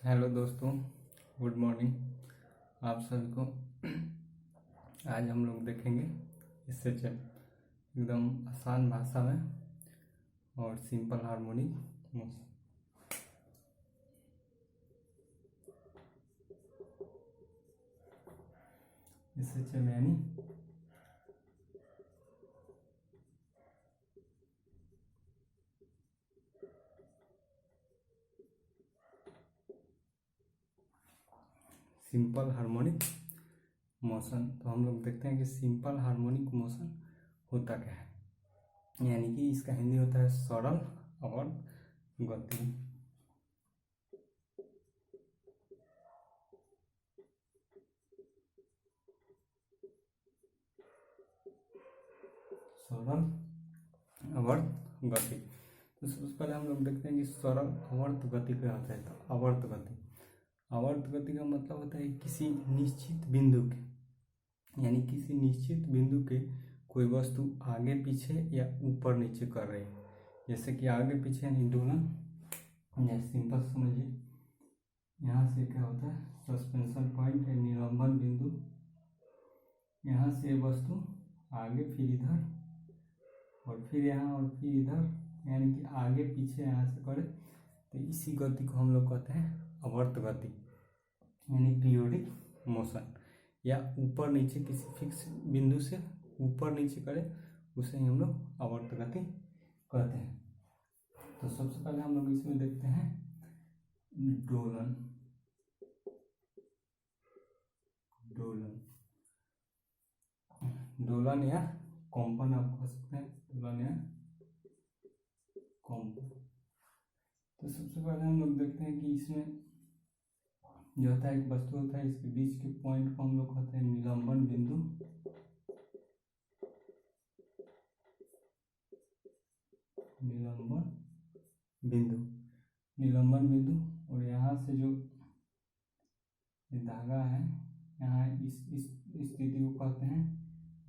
Hello दोस्तों, good morning आप सभी को। आज हम लोग देखेंगे इससे एकदम आसान भाषा में और सिंपल हार्मोनिक मोशन। इससे यानी सिंपल हार्मोनिक मोशन। तो हम लोग देखते हैं कि सिंपल हार्मोनिक मोशन होता क्या है, यानी कि इसका हिंदी होता है सरल और गति। सरल आवर्त गति। तो सबसे पहले हम लोग देखते हैं कि सरल आवर्त गति क्या होता है। तो आवर्त गति का मतलब होता है किसी निश्चित बिंदु के, यानी किसी निश्चित बिंदु के कोई वस्तु आगे पीछे या ऊपर नीचे कर रही है। जैसे कि आगे पीछे यानी दोलन, जैसे सिंपल समझिए। यहाँ से क्या होता है सस्पेंशन पॉइंट या निलंबन बिंदु, यहाँ से वस्तु आगे फिर इधर और फिर यहाँ और फिर इधर, यानी कि आगे पीछे यहाँ से करे। तो इसी गति को हम लोग कहते हैं आवर्त गति, यानी पीरियोडिक मोशन। या ऊपर नीचे किसी फिक्स बिंदु से ऊपर नीचे करे, उसे ही हम लोग आवर्त गति कहते हैं। तो सबसे पहले हम लोग इसमें देखते हैं दोलन। दोलन या कंपन आप कह सकते हैं, दोलन या कंपन। तो सबसे पहले हम लोग देखते हैं कि इसमें जो होता है एक वस्तु होता है, इसके बीच के पॉइंट को हम लोग कहते हैं निलंबन बिंदु। निलंबन बिंदु और यहाँ से जो धागा है, यहाँ इस स्थिति को कहते हैं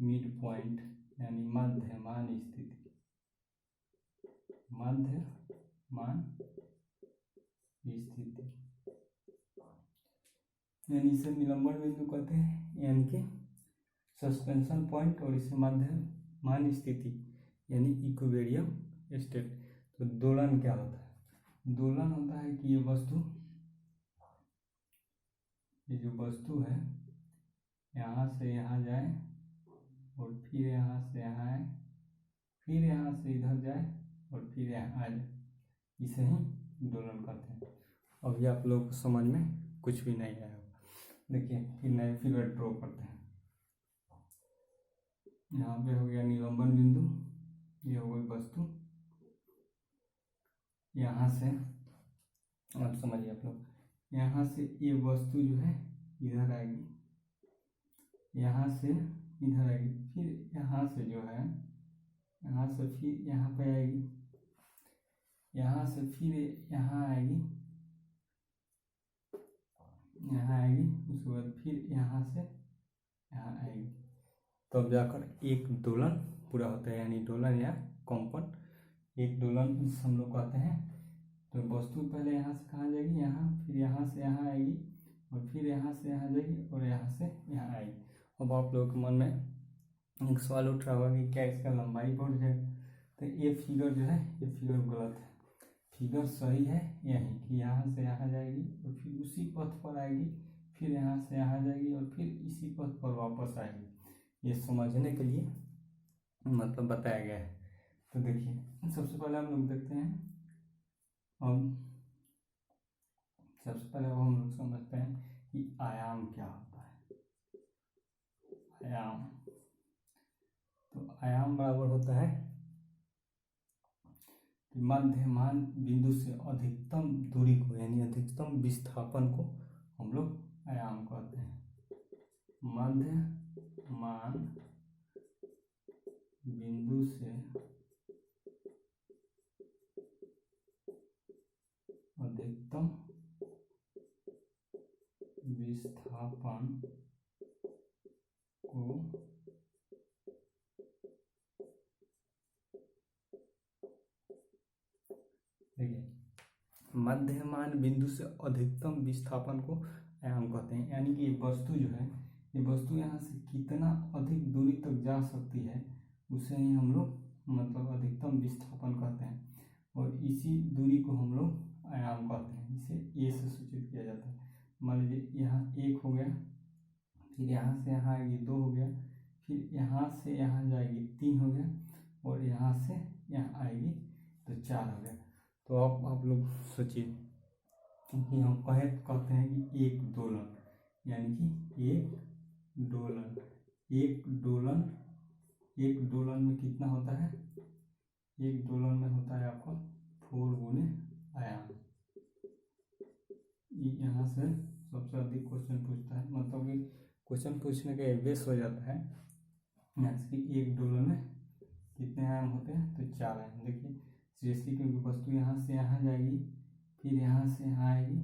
मिड पॉइंट, यानी मध्यमान स्थिति। मध्यमान स्थिति यानी इसे निलंबन बिंदु कहते हैं, यानी कि सस्पेंशन पॉइंट, और इसे मध्यमान स्थिति यानी इक्विलिब्रियम स्टेट। तो दोलन क्या होता है? दोलन होता है कि ये जो वस्तु है यहाँ से यहाँ जाए और फिर यहाँ से यहाँ आए, फिर यहाँ से इधर जाए और फिर यहाँ आ जाए, इसे ही दोलन कहते हैं। अभी आप लोग समझ में कुछ भी नहीं आया। देखिए फिर नए फिगर ड्रॉ करते हैं। यहाँ पे हो गया निलंबन बिंदु, ये हो गई वस्तु। यहाँ से आप समझिए, आप लोग यहाँ से ये वस्तु जो है इधर आएगी, यहाँ से इधर आएगी, फिर यहाँ से जो है यहाँ से फिर यहाँ पे आएगी, यहाँ से फिर यहाँ आएगी, उसके बाद फिर यहाँ से यहाँ आएगी, तब जाकर एक दोलन पूरा होता है, यानी दोलन या कंपन। एक दोलन हम लोग कहते हैं। तो वस्तु पहले यहाँ से कहाँ जाएगी, यहाँ, फिर यहाँ से यहाँ आएगी और फिर यहाँ से यहाँ जाएगी और यहाँ से यहाँ आएगी। अब आप लोगों के मन में एक सवाल उठ रहा होगा कि क्या इसका लंबाई बढ़ जाएगा। तो ये फिगर जो है, ये फिगर गलत है। फिगर सही है यही कि यहाँ से यहाँ जाएगी और फिर उसी पथ पर आएगी, फिर यहाँ से यहाँ जाएगी और फिर इसी पथ पर वापस आएगी। ये समझने के लिए मतलब बताया गया है। तो देखिए सबसे पहले हम लोग देखते हैं, सबसे पहले हम लोग समझते हैं कि आयाम क्या होता है। आयाम, तो आयाम बराबर होता है कि मध्यमान बिंदु से अधिकतम दूरी को, यानी अधिकतम विस्थापन को हम लोग आयाम कहते हैं। मध्यमान बिंदु से अधिकतम विस्थापन को देखिए मध्यमान बिंदु से अधिकतम विस्थापन को आयाम कहते हैं। यानी कि वस्तु जो है, ये वस्तु यहाँ से कितना अधिक दूरी तक जा सकती है उसे ही हम लोग मतलब अधिकतम विस्थापन कहते हैं, और इसी दूरी को हम लोग आयाम कहते हैं। इसे ए से सूचित किया जाता है। मान लीजिए यहाँ 1 हो गया, फिर यहाँ से यहाँ आएगी 2 हो गया, फिर यहाँ से यहाँ जाएगी 3 हो गया, और यहाँ से यहाँ आएगी तो 4 हो गया। तो अब आप लोग सोचिए कि हम कहते हैं कि एक दोलन, यानी कि एक दोलन में कितना होता है? एक दोलन में होता है आपका 4 गुने आयाम। यहाँ से सबसे अधिक क्वेश्चन पूछता है, मतलब कि क्वेश्चन पूछने का एवरेज हो जाता है। एक डोलन में कितने आयाम होते हैं? तो 4 आयाम। देखिए सीरियसली, क्योंकि वस्तु यहाँ से यहाँ जाएगी, फिर यहाँ से यहाँ आएगी,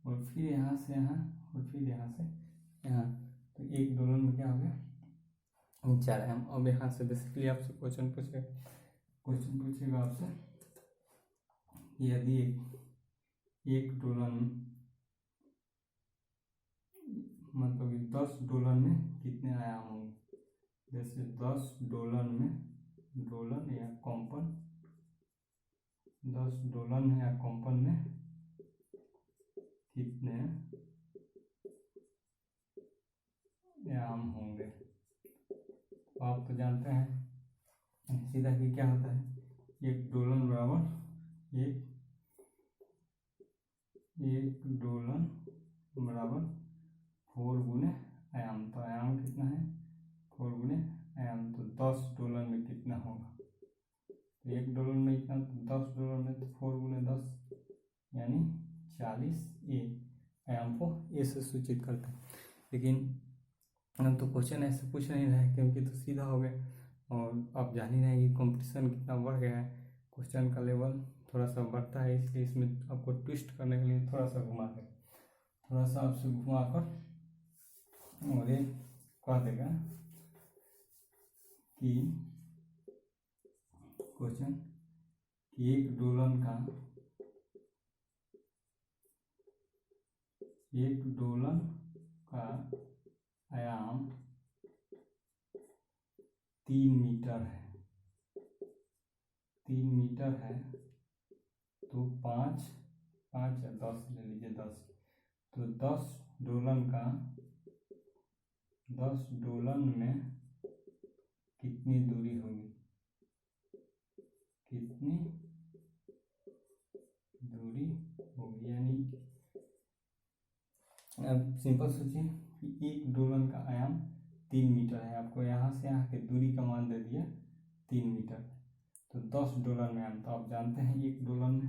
और फिर यहाँ से यहाँ, और फिर यहाँ से यहाँ, तो एक डोलन में क्या हो गया? 4 आयाम। अब यहाँ से बेसिकली आपसे क्वेश्चन पूछेगा आपसे, यदि एक डोलन मतलब कि 10 डोलन में कितने आयाम होंगे? जैसे 10 डोलन में, डोलन या कंपन, 10 डोलन या कंपन में कितने आयाम होंगे? तो आप तो जानते हैं सीधा कि क्या होता है, एक डोलन बराबर एक डोलन बराबर 4 गुने आयाम। तो आयाम कितना है? 4 गुने आयाम। तो 10 डोलन में कितना होगा? तो एक डोलन में इतना, तो 10 डोलन में तो 4 गुने 10 यानी 40 ए। आयाम को ए से सूचित करते हैं। लेकिन हम तो क्वेश्चन ऐसे पूछ नहीं रहे, क्योंकि तो सीधा हो गया, और आप जान ही रहे हैं कि कंपटीशन कितना बढ़ गया है, क्वेश्चन का लेवल थोड़ा सा बढ़ता है, इसलिए इसमें आपको ट्विस्ट करने के लिए थोड़ा सा आपसे घुमा कर और ये कह देगा कि क्वेश्चन एक डोलन का आयाम 3 मीटर है, तो 5 या 10 ले लीजिए, 10। तो 10 डोलन में कितनी दूरी होगी? यानी अब सिंपल सोचिए कि एक डोलन का आयाम 3 मीटर है। आपको यहाँ से यहाँ की दूरी का मान दे दिया 3 मीटर, तो 10 डोलन में आयाम। तो आप जानते हैं एक डोलन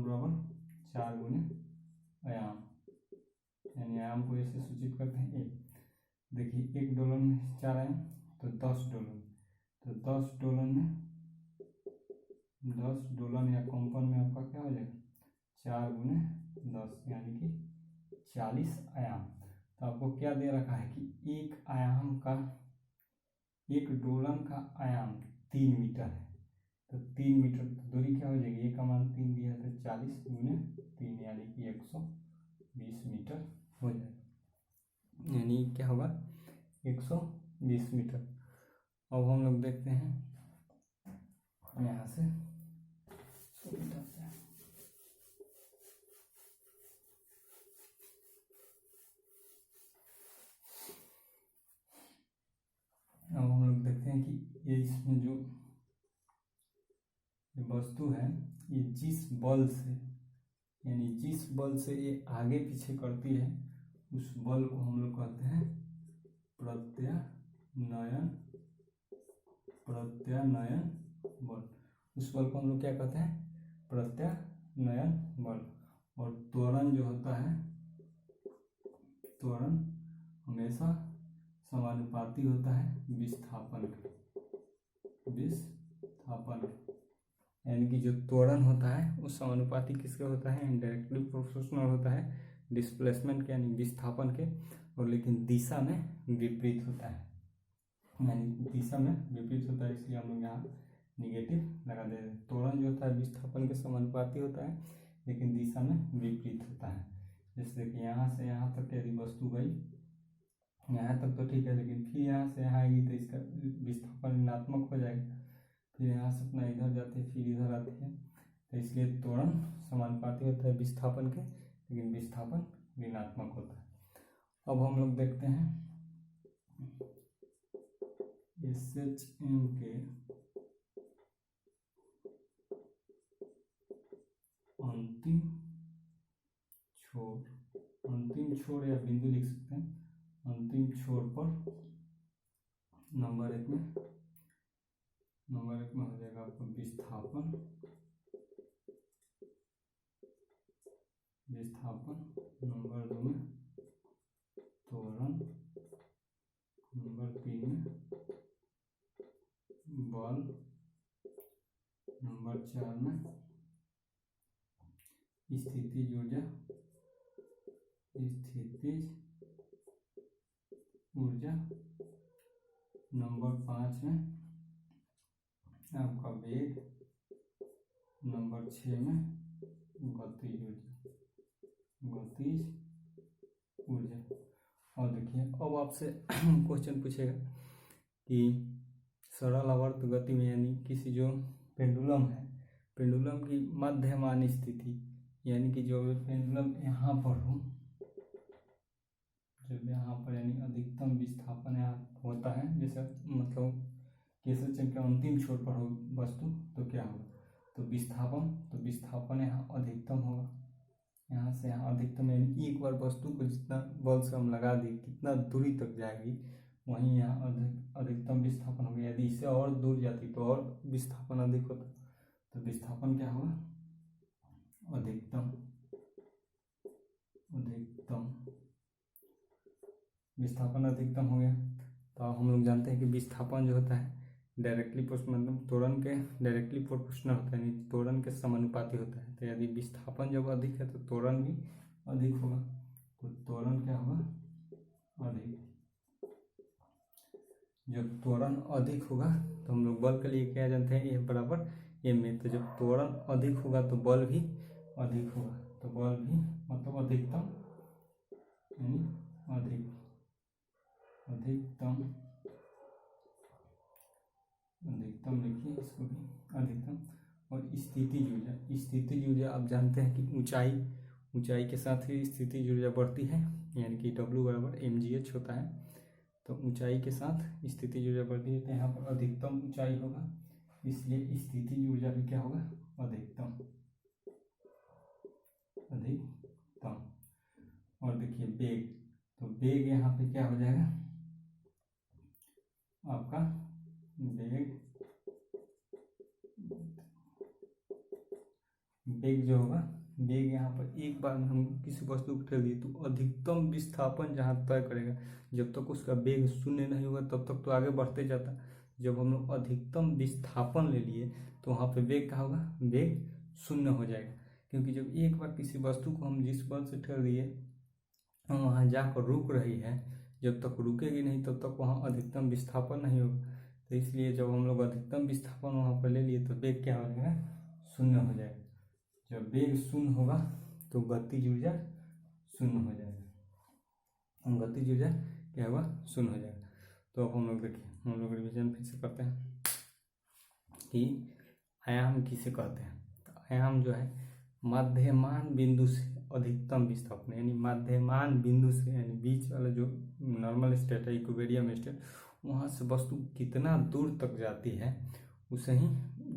बराबर 4 गुने आयाम, यानी आयाम को ऐसे सूचित करते हैं ए। देखिए एक डोलन में 4 आयाम, तो 10 डोलन, तो 10 डोलन या कंपन में आपका क्या हो जाएगा? 4 गुने 10 यानी कि 40 आयाम। तो आपको क्या दे रखा है कि एक डोलन का आयाम 3 मीटर है, तो 3 मीटर दूरी क्या हो जाएगी? एक का मान 3 दिया है, तो 40 गुने 3 यानी कि 120 मीटर हो जाएगा। यानी क्या होगा? 120 मीटर। अब हम लोग देखते हैं यहाँ से अब हम लोग देखते हैं कि ये इसमें जो वस्तु है, ये जिस बल से ये आगे पीछे करती है, उस बल को हम लोग कहते हैं प्रत्यानयन बल। उस बल को हम लोग क्या कहते हैं? प्रत्यानयन बल। और त्वरण जो होता है, त्वरण हमेशा समानुपाती होता है विस्थापन। यानी कि जो त्वरण होता है वो समानुपाती किसके होता है? इनडायरेक्टली प्रोपोर्शनल होता है डिस्प्लेसमेंट के, यानी विस्थापन के, और लेकिन दिशा में विपरीत होता है, यानी दिशा में विपरीत होता है। इसलिए हम लोग यहाँ निगेटिव लगा देते हैं। त्वरण जो होता है विस्थापन के समानुपाती होता है, लेकिन दिशा में विपरीत होता है। जैसे कि यहाँ से यहाँ तक यदि वस्तु गई, यहाँ तक तो ठीक है, लेकिन फिर यहाँ से यहाँ आएगी तो इसका विस्थापन ऋणात्मक हो जाएगा। फिर यहाँ से अपना इधर जाती है, फिर इधर आती है, तो इसलिए त्वरण समानुपाती होता है विस्थापन के, लेकिन विस्थापन ऋणात्मक होता है। अब हम लोग देखते हैं SHM के अंतिम छोर या बिंदु लिख सकते हैं। अंतिम छोर पर नंबर एक में हो जाएगा आपका विस्थापन, नंबर 2 में त्वरण, नंबर 3 में बल, नंबर 4 में स्थितिज ऊर्जा, नंबर 5 में आपका वेग, नंबर 6 में गतिज ऊर्जा। और देखिए अब आपसे क्वेश्चन पूछेगा कि सरल आवर्त गति में, यानी किसी जो पेंडुलम है, पेंडुलम की मध्यमान स्थिति, यानी कि जो पेंडुलम यहाँ पर हो, जब यहाँ पर यानी अधिकतम विस्थापन यहाँ होता है, जैसे मतलब SHM के अंतिम छोर पर हो वस्तु, तो क्या होगा, तो विस्थापन यहाँ अधिकतम होगा। यहाँ से यहाँ अधिकतम, यानी एक बार वस्तु को जितना बल से हम लगा दिए कितना दूरी तक जाएगी, वहीं यहाँ अधिकतम विस्थापन हो गया। यदि इससे और दूर जाती तो और विस्थापन अधिक होता, तो विस्थापन क्या होगा, अधिकतम विस्थापन अधिकतम हो गया। तो अब हम लोग जानते हैं कि विस्थापन जो होता है डायरेक्टली मतलब त्वरण के डायरेक्टली प्रोपोर्शनल होता है, यानी त्वरण के समानुपाती होता है। तो यदि विस्थापन जब अधिक है तो त्वरण भी अधिक होगा, तो त्वरण क्या होगा, अधिक। जब त्वरण अधिक होगा तो हम लोग बल के लिए क्या जानते हैं, F बराबर m में। तो जब त्वरण अधिक होगा तो बल भी अधिक होगा, तो बल भी मतलब अधिकतम, यानी अधिकतम लिखिए इसको भी, अधिकतम। और स्थितिज ऊर्जा आप जानते हैं कि ऊंचाई के साथ ही स्थितिज ऊर्जा बढ़ती है, यानी कि W बराबर mgh होता है। तो ऊंचाई के साथ स्थितिज ऊर्जा बढ़ती है, तो यहाँ पर अधिकतम ऊंचाई होगा, इसलिए स्थितिज ऊर्जा भी क्या होगा, अधिकतम। और देखिए वेग, तो वेग यहाँ पे क्या हो जाएगा आपका, वेग जो होगा, वेग यहाँ पर एक बार हम किसी वस्तु को ठेल दिए तो अधिकतम विस्थापन जहाँ तय करेगा, जब तक उसका वेग शून्य नहीं होगा तब तक तो आगे बढ़ते जाता। जब हम लोग अधिकतम विस्थापन ले लिए तो वहाँ पे वेग क्या होगा, वेग शून्य हो जाएगा। क्योंकि जब एक बार किसी वस्तु को हम जिस बल से ठेल दिए वहाँ जाकर रुक रही है, जब तक रुकेगी नहीं तब तक वहाँ अधिकतम विस्थापन नहीं होगा। तो इसलिए जब हम लोग अधिकतम विस्थापन वहाँ पर ले लिए तो वेग क्या हो जाएगा, शून्य हो जाएगा। जब वेग शून्य होगा तो गतिज ऊर्जा शून्य हो जाएगा, गतिज ऊर्जा क्या होगा, शून्य हो जाएगा। तो अब हम लोग देखिए, हम लोग रिविजन फिर से करते हैं कि आयाम किसे कहते हैं। तो आयाम जो है मध्यमान बिंदु से अधिकतम विस्थापन, यानी मध्यमान बिंदु से, यानी बीच वाला जो नॉर्मल स्टेट है, इक्विलिब्रियम स्टेट, वहाँ से वस्तु कितना दूर तक जाती है उसे ही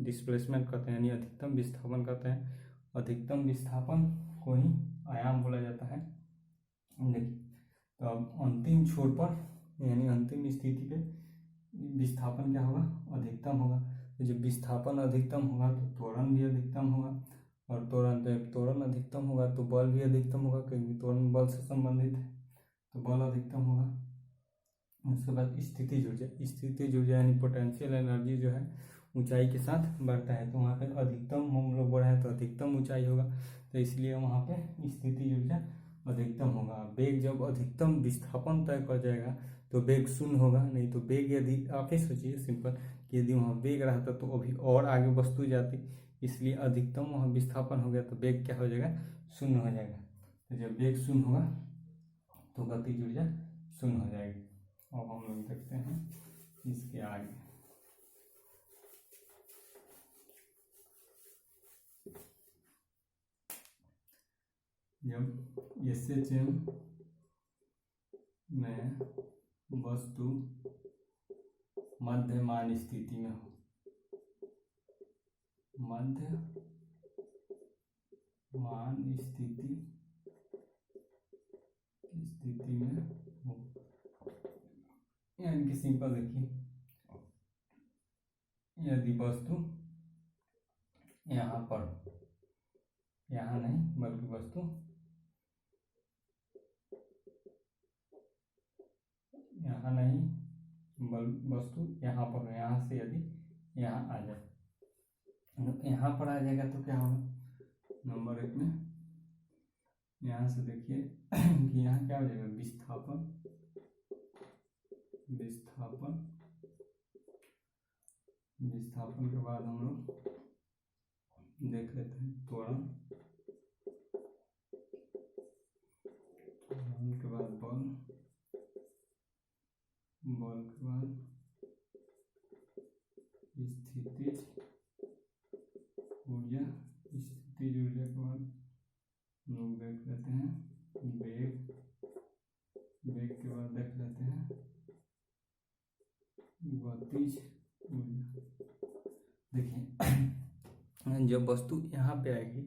डिस्प्लेसमेंट कहते हैं, यानी अधिकतम विस्थापन कहते हैं। अधिकतम विस्थापन को ही आयाम बोला जाता है। देखिए तो अब अंतिम छोर पर, यानी अंतिम स्थिति पे विस्थापन क्या होगा, अधिकतम होगा। तो जब विस्थापन अधिकतम होगा तो त्वरण भी अधिकतम होगा, और त्वरण अधिकतम होगा तो बल भी अधिकतम होगा, क्योंकि त्वरण बल से संबंधित है, तो बल अधिकतम होगा। उसके बाद स्थितिज ऊर्जा यानी पोटेंशियल एनर्जी जो है ऊंचाई के साथ बढ़ता है, तो वहाँ पे अधिकतम हम लोग बढ़ा है तो अधिकतम ऊंचाई होगा, तो इसलिए वहाँ पे स्थितिज ऊर्जा अधिकतम होगा। वेग जब अधिकतम विस्थापन तय कर जाएगा तो वेग शून्य होगा। नहीं तो वेग यदि आप ही सोचिए सिंपल कि यदि वहाँ वेग रहता तो अभी और आगे वस्तु जाती, इसलिए अधिकतम वहाँ विस्थापन हो गया तो वेग क्या हो जाएगा, शून्य हो जाएगा। तो जब वेग शून्य होगा तो गतिज ऊर्जा शून्य हो जाएगी। अब हम लोग देखते हैं इसके आगे। जब SHM में वस्तु मध्यमान स्थिति में हो, मध्यमान स्थिति में हो, यानी कि सिंपल देखिए, यदि वस्तु यहाँ पर, यहाँ नहीं बल्कि वस्तु यहाँ नहीं वस्तु यहाँ पर, यहाँ से यदि यहाँ आ जाए, यहाँ पर आ जाएगा तो क्या होगा, नंबर 1 में यहाँ से देखिए कि यहाँ क्या हो जाएगा, विस्थापन के बाद हम लोग देख लेते हैं त्वरण के बाद बल के बाद स्थितिज ऊर्जा के बाद हम लोग देख लेते हैं वेग के बाद देख लेते हैं गतिज ऊर्जा। देखिए जब वस्तु यहाँ पे आएगी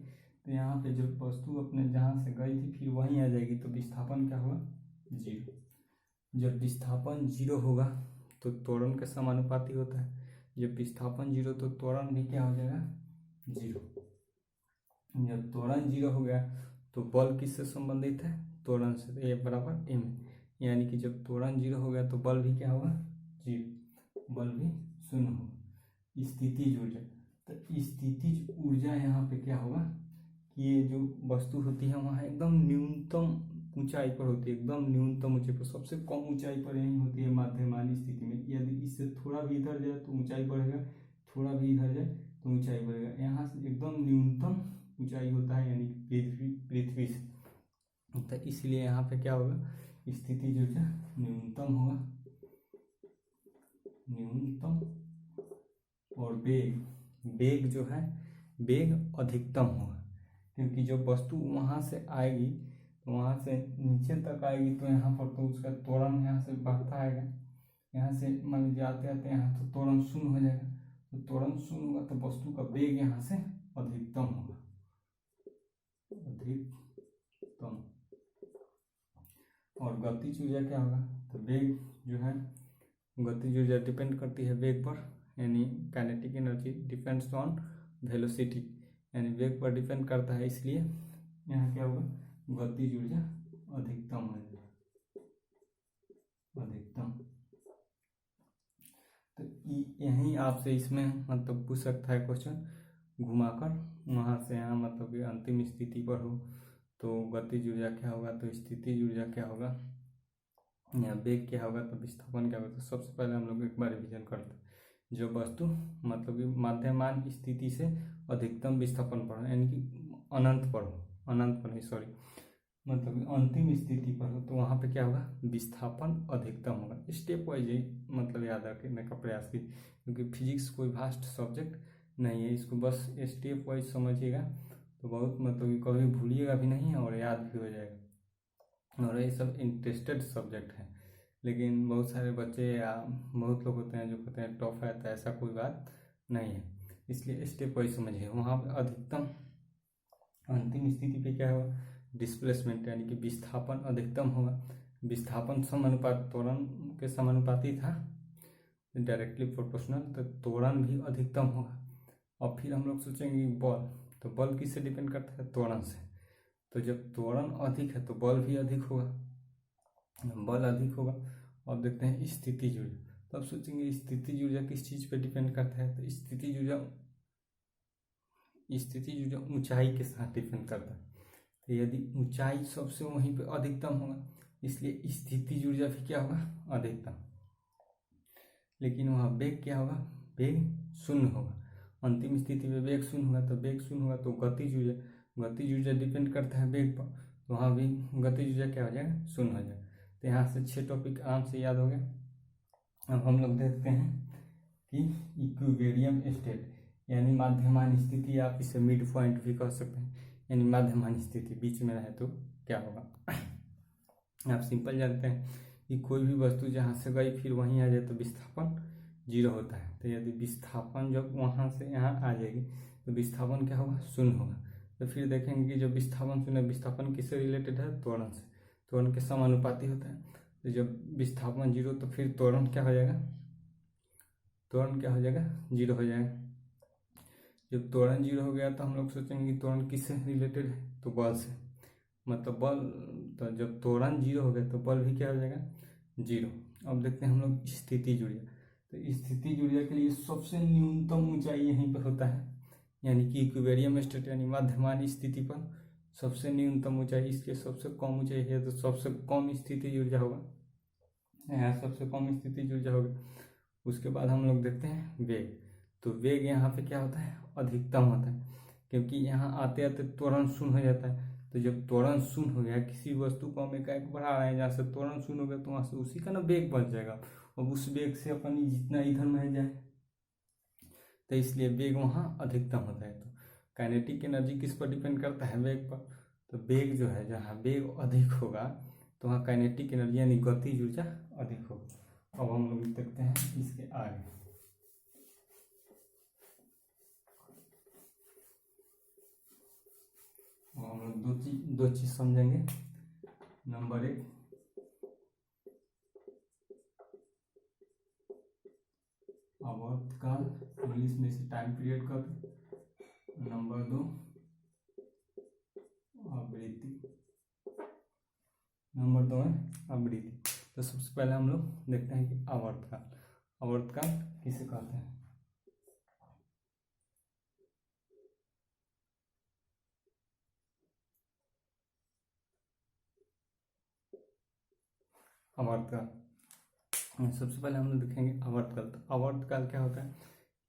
तो यहाँ पे जब वस्तु अपने जहाँ से गई थी फिर वहीं आ जाएगी तो विस्थापन क्या होगा, 0। जब विस्थापन 0 होगा तो त्वरण के समानुपाती होता है। जब विस्थापन 0 तो त्वरण भी क्या हो जाएगा, 0। जब त्वरण 0 हो गया तो बल किससे संबंधित है, त्वरण से, तो A बराबर M, यानी कि जब त्वरण 0 हो गया तो बल भी क्या होगा, 0, बल भी शून्य होगा। स्थितिज ऊर्जा, तो स्थितिज ऊर्जा यहाँ पे क्या होगा कि ये जो वस्तु होती है वहाँ एकदम न्यूनतम ऊंचाई पर होती है, एकदम न्यूनतम ऊंचाई पर, सबसे कम ऊंचाई पर यही होती है मध्यमान स्थिति में। यदि इससे थोड़ा भी इधर जाए तो ऊंचाई बढ़ेगा, थोड़ा भी इधर जाए तो ऊंचाई बढ़ेगा। यहाँ से एकदम न्यूनतम ऊंचाई होता है यानी पृथ्वी से, तो इसलिए यहाँ पे क्या होगा, स्थितिज ऊर्जा न्यूनतम होगा, न्यूनतम। और वेग जो है वेग अधिकतम होगा, क्योंकि जब वस्तु वहाँ से आएगी तो वहाँ से नीचे तक आएगी तो यहाँ पर तो उसका त्वरण यहाँ से बढ़ता आएगा, यहाँ से मान लीजिए आते आते यहाँ तो त्वरण शून्य हो जाएगा, तो त्वरण शून्य होगा तो वस्तु का वेग यहाँ से अधिकतम होगा, अधिकतम। और गतिज ऊर्जा क्या होगा, तो वेग जो है, गतिज ऊर्जा डिपेंड करती है वेग पर, यानी kinetic energy depends on velocity, यानी वेग पर डिपेंड करता है, इसलिए यहाँ क्या होगा, गतिज ऊर्जा अधिकतम है, अधिकतम। तो यहीं आपसे इसमें मतलब पूछ सकता है क्वेश्चन घुमाकर, वहाँ से यहाँ मतलब कि अंतिम स्थिति पर हो तो गतिज ऊर्जा क्या होगा, तो स्थितिज ऊर्जा क्या होगा, या वेग क्या होगा, तो विस्थापन क्या होगा। तो सबसे पहले हम लोग एक बार रिवीजन करते हैं। जो वस्तु मतलब कि मध्यमान स्थिति से अधिकतम विस्थापन पर, यानी कि अनंत पर नहीं सॉरी, मतलब कि अंतिम स्थिति पर हो तो वहाँ पे क्या होगा, विस्थापन अधिकतम होगा। स्टेप वाइज मतलब याद रखने का प्रयास कीजिए, क्योंकि फिजिक्स कोई वास्ट सब्जेक्ट नहीं है, इसको बस स्टेप वाइज समझिएगा तो बहुत मतलब कि कभी भूलिएगा भी नहीं और याद भी हो जाएगा। और ये सब इंटरेस्टेड सब्जेक्ट है, लेकिन बहुत सारे बच्चे या बहुत लोग होते हैं जो कहते हैं टफ है, तो ऐसा कोई बात नहीं है, इसलिए स्टेप वाइज समझिए। वहाँ पर अधिकतम अंतिम स्थिति पे क्या होगा, डिस्प्लेसमेंट, यानी कि विस्थापन अधिकतम होगा। विस्थापन समानुपात त्वरण के समानुपाती था, डायरेक्टली प्रोपोर्शनल, तो त्वरण भी अधिकतम होगा। और फिर हम लोग सोचेंगे बल, तो बल किससे डिपेंड करता है, त्वरण से। तो जब त्वरण अधिक है तो बल भी अधिक होगा, बल अधिक होगा। अब देखते हैं स्थितिज ऊर्जा, तो अब सोचेंगे स्थितिज ऊर्जा किस चीज़ पे डिपेंड करता है, तो स्थितिज ऊर्जा ऊंचाई के साथ डिपेंड करता है। तो यदि ऊंचाई सबसे वहीं पे अधिकतम होगा, इसलिए स्थितिज ऊर्जा फिर क्या होगा, अधिकतम। लेकिन वहाँ वेग क्या होगा, वेग शून्य होगा। अंतिम स्थिति में वेग शून्य होगा, तो वेग शून्य होगा तो गतिज ऊर्जा डिपेंड करता है वेग पर, तो वहाँ भी गतिज ऊर्जा क्या हो जाएगा, शून्य हो जाएगा। तो यहाँ से 6 टॉपिक आराम से याद हो गया। अब हम लोग देखते हैं कि इक्विलिब्रियम स्टेट यानी माध्यमान स्थिति, आप इसे मिड पॉइंट भी कह सकते हैं, यानी माध्यमान स्थिति बीच में रहे तो क्या होगा। आप सिंपल जानते हैं कि कोई भी वस्तु जहाँ से गई फिर वहीं आ जाए तो विस्थापन 0 होता है। तो यदि विस्थापन जब वहाँ से यहाँ आ जाएगी तो विस्थापन क्या होगा, शून्य होगा। तो फिर देखेंगे कि जब विस्थापन शून्य, विस्थापन किससे रिलेटेड है, त्वरण से, त्वरण के समानुपाती होता है। तो जब विस्थापन 0 तो फिर त्वरण क्या हो जाएगा, त्वरण क्या हो जाएगा, 0 हो जाएगा। जब त्वरण 0 हो गया तो हम लोग सोचेंगे कि त्वरण किससे रिलेटेड है, तो बल से, मतलब बल। तो जब त्वरण 0 हो गया तो बल भी क्या हो जाएगा, 0। अब देखते हैं हम लोग स्थितिज ऊर्जा। तो स्थितिज ऊर्जा के लिए सबसे न्यूनतम ऊंचाई यहीं पर होता है, यानी कि इक्विलिब्रियम स्टेट यानी माध्यमान स्थिति पर सबसे न्यूनतम ऊंचाई, इसके सबसे कम ऊंचाई है तो सबसे कम स्थितिज ऊर्जा होगा, यहाँ सबसे कम स्थितिज ऊर्जा होगा। उसके बाद हम लोग देखते हैं वेग। तो वेग यहाँ पे क्या होता है, अधिकतम होता है, क्योंकि यहाँ आते आते त्वरण शून्य हो जाता है। तो जब त्वरण शून्य हो गया, किसी वस्तु को हम एकाएक बढ़ा रहे हैं, जहाँ से त्वरण शून्य हो गया तो वहाँ से उसी का ना वेग बढ़ जाएगा। अब उस वेग से अपन जितना इधर में जाए, तो इसलिए वेग वहाँ अधिकतम होता है। तो काइनेटिक एनर्जी किस पर डिपेंड करता है, वेग पर। तो वेग जो है, जहाँ वेग अधिक होगा तो वहाँ काइनेटिक एनर्जी यानी गतिज ऊर्जा अधिक होगी। अब हम लोग देखते हैं इसके आगे। हम लोग दो चीज समझेंगे। नंबर 1, आवर्तकाल, इंग्लिश में इसे टाइम पीरियड कहते हैं। नंबर 2, आवृत्ति। नंबर 2 है आवृत्ति। तो सबसे पहले हम लोग देखते हैं कि आवर्तकाल, आवर्तकाल किसे कहते हैं। आवर्तकाल, सबसे पहले हम लोग देखेंगे आवर्तकाल। तो आवर्तकाल क्या होता है,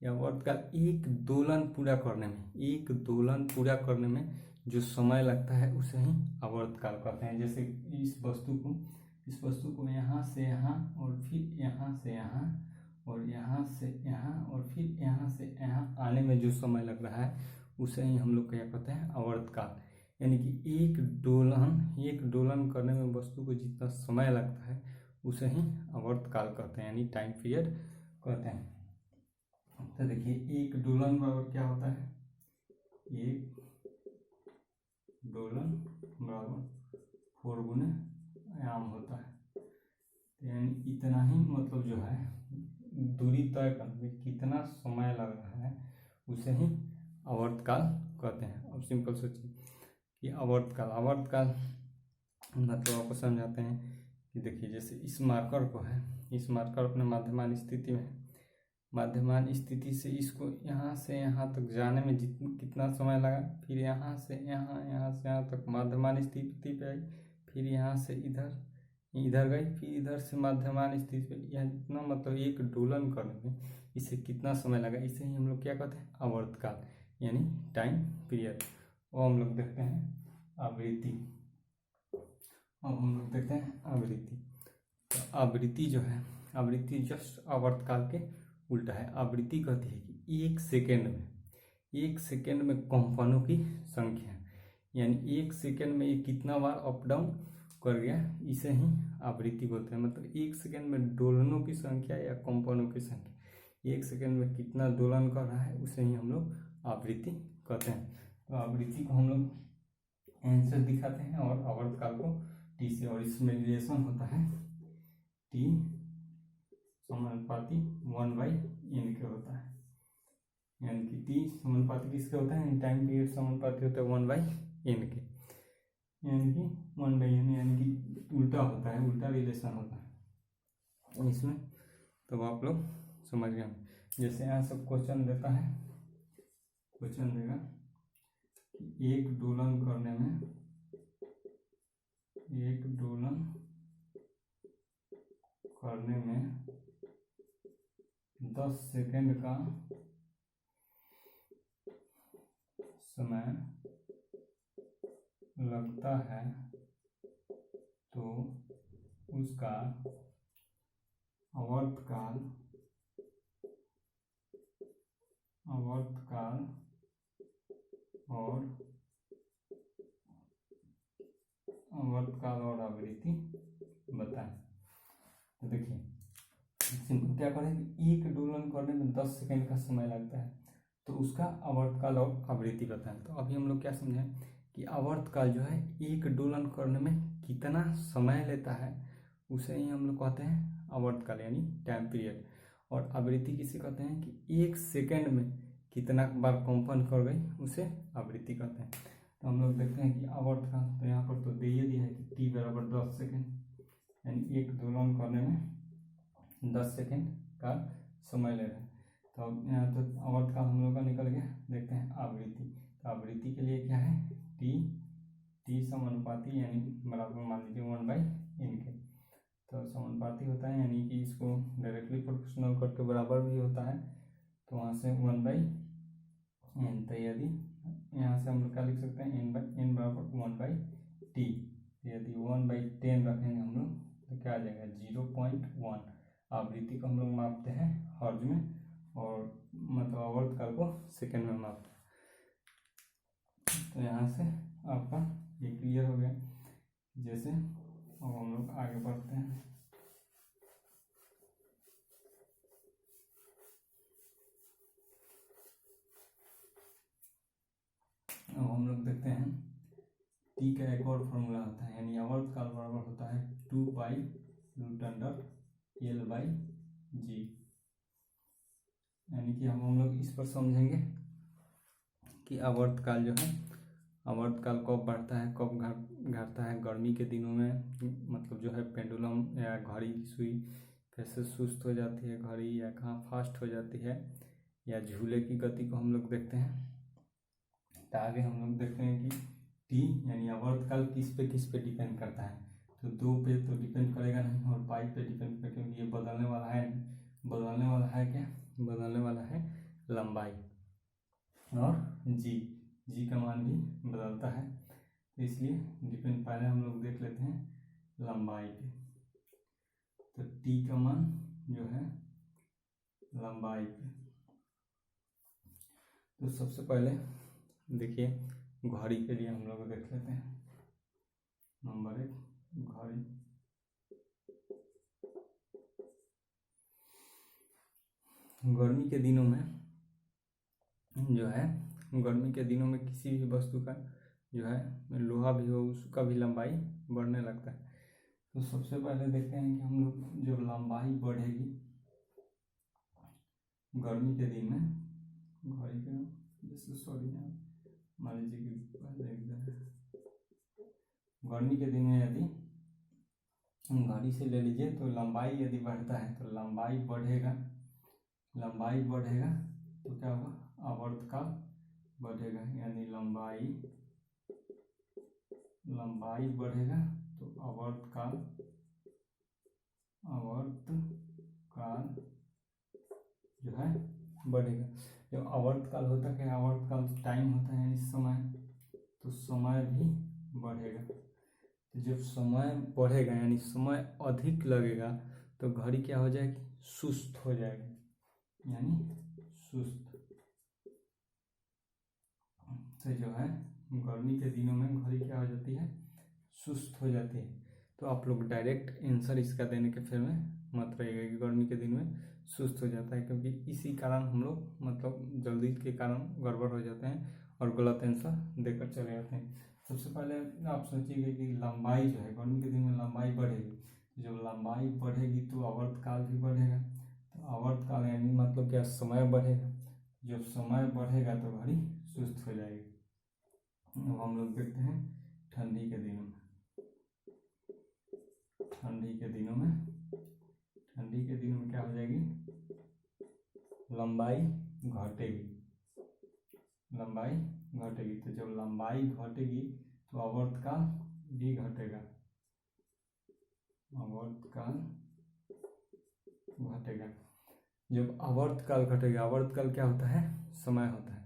यह आवर्तकाल एक दोलन पूरा करने में, एक दोलन पूरा करने में जो समय लगता है उसे ही आवर्तकाल कहते हैं। जैसे इस वस्तु को यहाँ से यहाँ और फिर यहाँ से यहाँ और यहाँ से यहाँ और फिर यहाँ से यहाँ आने में जो समय लग रहा है उसे ही हम लोग क्या कहते हैं, आवर्तकाल। यानी कि एक दोलन करने में वस्तु को जितना समय लगता है उसे ही आवर्तकाल कहते हैं, यानी टाइम पीरियड कहते हैं। तो देखिए एक दोलन बराबर क्या होता है, एक दोलन बराबर 4 गुने आयाम होता है। यानी इतना ही मतलब जो है दूरी तय करने में कितना समय लग रहा है उसे ही आवर्तकाल कहते हैं। अब सिंपल सोचिए कि आवर्तकाल मतलब आपको समझाते हैं कि देखिए जैसे इस मार्कर को है, इस मार्कर अपने माध्यमान स्थिति में है, माध्यमान स्थिति से इसको यहाँ से यहाँ तक जाने में कितना समय लगा, फिर यहाँ से यहाँ तक माध्यमान स्थिति पे आई, फिर यहाँ से इधर गई, फिर इधर से माध्यमान स्थिति पे, यह जितना मतलब एक दोलन करने में इसे कितना समय लगा, इसे ही हम लोग क्या कहते हैं, आवर्तकाल यानी टाइम पीरियड। और हम लोग देखते हैं आवृत्ति। अब हम लोग देखते हैं आवृत्ति। तो आवृत्ति जो है, आवृत्ति जस्ट आवर्तकाल के उल्टा है। आवृत्ति कहती है कि एक सेकेंड में कंपनों की संख्या, यानी एक सेकेंड में ये कितना बार अप डाउन कर गया, इसे ही आवृत्ति बोलते हैं। मतलब एक सेकेंड में दोलनों की संख्या या कंपनों की संख्या, एक सेकेंड में कितना दोलन कर रहा है उसे ही हम लोग आवृत्ति कहते हैं। तो आवृत्ति को हम लोग एन से दिखाते हैं और आवर्तकाल को टी से, और इसमें रिलेशन होता है टी समानुपाती 1/n के होता है। यानी कि टी समानुपाती किसके होता है, टाइम पीरियड समानुपाती होता है 1/n के, यानी कि 1/n, यानी कि उल्टा होता है, उल्टा रिलेशन होता है इसमें। तो आप लोग समझ गए। जैसे यहाँ सब क्वेश्चन देता है, क्वेश्चन देगा कि एक दोलन करने में, एक दोलन करने में 10 सेकेंड का समय लगता है तो उसका आवर्तकाल और आवृत्ति बताएं। तो देखिए सिंपल क्या करें कि एक दोलन करने में 10 सेकेंड का समय लगता है तो उसका आवर्तकाल और आवृत्ति बताएं। तो अभी हम लोग क्या समझें कि आवर्तकाल जो है एक दोलन करने में कितना समय लेता है उसे ही हम लोग कहते हैं आवर्तकाल यानी टाइम पीरियड। और आवृत्ति किसे कहते हैं कि एक सेकेंड में कितना बार कंपन कर गई उसे आवृत्ति कहते हैं। तो हम लोग देखते हैं कि आवर्तकाल तो यहाँ पर तो दे दिया है कि t बराबर 10 सेकेंड यानी एक दोलन करने में 10 सेकेंड का समय ले रहा है। तो अब यहाँ तो आवर्तकाल हम लोग का निकल गया। देखते हैं आवृत्ति। तो आवृत्ति के लिए क्या है t समानुपाती यानी बराबर मान लीजिए 1/n के। तो समानुपाती होता है यानी कि इसको डायरेक्टली प्रोपोर्शनल करके बराबर भी होता है तो वहाँ से 1/n। तो यदि यहाँ से हम लोग क्या लिख सकते हैं n बराबर 1/t। यदि 1/10 रखेंगे हम लोग तो क्या आ जाएगा 0.1। आवृत्ति को हम लोग मापते हैं हर्ज में और मतलब आवर्तकाल को सेकेंड में मापते हैं। तो यहाँ से आपका ये क्लियर हो गया। जैसे अब हम लोग आगे बढ़ते हैं। अब हम लोग देखते हैं टी का एक और फॉर्मूला होता है यानी आवर्तकाल बराबर होता है 2π√L/g। यानी कि हम लोग इस पर समझेंगे कि आवर्तकाल जो है आवर्तकाल कब बढ़ता है कब घटता है। गर्मी के दिनों में मतलब जो है पेंडुलम या घड़ी की सुई कैसे सुस्त हो जाती है घड़ी या कहाँ फास्ट हो जाती है या झूले की गति को हम लोग देखते हैं। तो आगे हम लोग देखते हैं कि टी यानी आवर्तकाल किस पे डिपेंड करता है। तो 2 पे तो डिपेंड करेगा नहीं और पाई पे डिपेंड करेगा क्योंकि ये बदलने वाला है। बदलने वाला है क्या बदलने वाला है लंबाई और जी का मान भी बदलता है। तो इसलिए डिपेंड पहले हम लोग देख लेते हैं लंबाई पे। तो टी का मान जो है लंबाई पे तो सबसे पहले देखिए घड़ी के लिए हम लोग देख लेते हैं। नंबर 1 घड़ी। गर्मी के दिनों में जो है गर्मी के दिनों में किसी भी वस्तु का जो है लोहा भी हो उसका भी लंबाई बढ़ने लगता है। तो सबसे पहले देखते हैं कि हम लोग जो लंबाई बढ़ेगी गर्मी के दिन में घड़ी के जैसे सॉरी मान लीजिए कि पहले गर्मी के दिन में यदि घड़ी से ले लीजिए तो लंबाई यदि बढ़ता है तो लंबाई बढ़ेगा तो क्या होगा आवर्तकाल बढ़ेगा यानी लंबाई बढ़ेगा तो आवर्तकाल जो है बढ़ेगा। जब आवर्तकाल होता है क्या आवर्तकाल टाइम होता है यानी समय तो समय भी बढ़ेगा। तो जब समय बढ़ेगा यानी समय अधिक लगेगा तो घड़ी क्या हो जाएगी सुस्त हो जाएगी यानी सुस्त। तो जो है गर्मी के दिनों में घड़ी क्या हो जाती है सुस्त हो जाती है। तो आप लोग डायरेक्ट आंसर इसका देने के फिर में मत रहिएगा कि गर्मी के दिन में सुस्त हो जाता है क्योंकि इसी कारण हम लोग मतलब जल्दी के कारण गड़बड़ हो जाते हैं और गलत आंसर देकर चले जाते हैं। सबसे पहले आप सोचिएगा कि लंबाई जो है गर्मी के दिन में लंबाई बढ़ेगी। जब लंबाई बढ़ेगी तो आवर्तकाल भी बढ़ेगा। तो आवर्तकाल यानी मतलब क्या समय बढ़ेगा। जब समय बढ़ेगा तो घड़ी सुस्त हो जाएगी। अब हम लोग देखते हैं ठंडी के दिनों में। ठंडी के दिनों में क्या हो जाएगी लंबाई घटेगी। तो जब लंबाई घटेगी तो आवर्तकाल भी घटेगा। आवर्तकाल घटेगा। जब आवर्तकाल घटेगा, आवर्तकाल क्या होता है, समय होता है,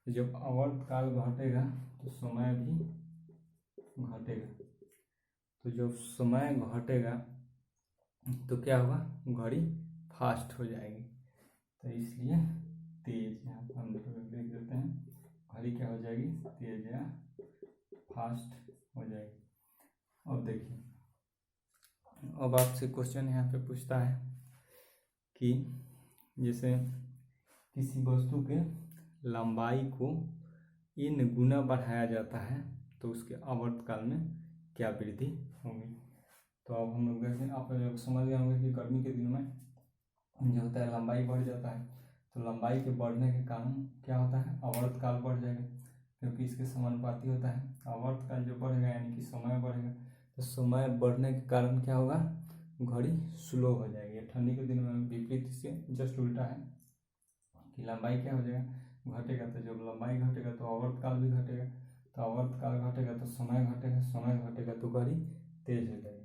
तो जब आवर्तकाल घटेगा तो समय भी घटेगा। तो जब समय घटेगा तो क्या होगा, घड़ी फास्ट हो जाएगी, तो इसलिए तेज, यहाँ पर हम लोग देख देते हैं, घड़ी क्या हो जाएगी, तेज या फास्ट हो जाएगी। अब देखिए, अब आपसे क्वेश्चन यहाँ पे पूछता है कि जैसे किसी वस्तु के लंबाई को n गुना बढ़ाया जाता है तो उसके आवर्तकाल में क्या वृद्धि होगी। तो अब हम लोग देखें, आप लोग समझ गए होंगे कि गर्मी के दिनों में जो होता है लंबाई बढ़ जाता है, तो लंबाई के बढ़ने के कारण क्या होता है, आवर्तकाल बढ़ जाएगा, क्योंकि इसके समानुपाती होता है। आवर्तकाल जो बढ़ेगा यानी कि समय बढ़ेगा, तो समय बढ़ने के कारण क्या होगा, घड़ी स्लो हो जाएगी। ठंडी के दिन में विपरीत से जस्ट उल्टा है कि लंबाई क्या हो जाएगा, घटेगा, तो जब लंबाई घटेगा तो आवर्तकाल भी घटेगा, तो आवर्तकाल घटेगा तो समय घटेगा, समय घटेगा तो घड़ी तेज हो जाएगी।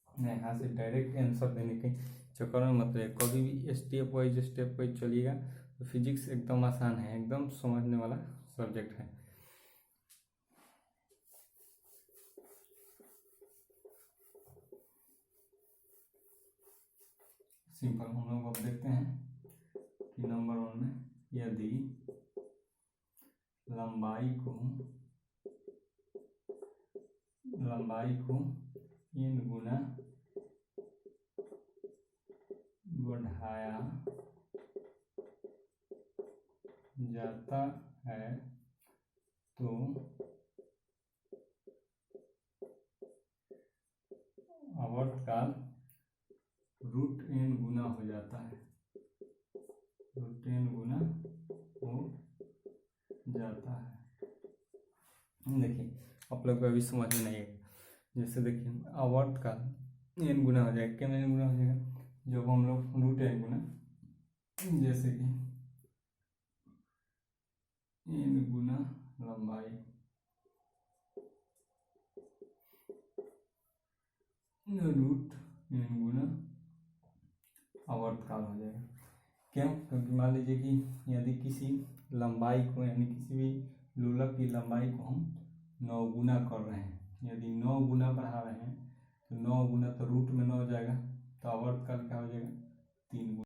यहाँ से डायरेक्ट आंसर देने के चक्कर में मत रहिए, कभी भी स्टेप वाइज चलिएगा। तो फिजिक्स एकदम आसान है, एकदम समझने वाला सब्जेक्ट है। सिंपल हम लोग अब देखते हैं कि नंबर 1 में, यदि लंबाई को n गुना बढ़ाया जाता है तो आवर्तकाल √n गुना हो जाता है, √n गुना हो जाता है। देखिए आप लोग को अभी समझ में नहीं आएगा। जैसे देखिए आवर्तकाल n गुना हो जाएगा, क्या n गुना हो जाएगा, जब हम लोग √n गुना, जैसे कि n गुना लंबाई √n गुना आवर्तकाल हो जाएगा। क्यों, क्योंकि मान लीजिए कि यदि किसी लंबाई को, यानी किसी भी लोलक की लंबाई को हम 9 गुना कर रहे हैं, यदि 9 गुना बढ़ा रहे हैं तो 9 गुना तो रूट में 9 हो जाएगा, तो आवर्तकाल क्या हो जाएगा, 3 गुना।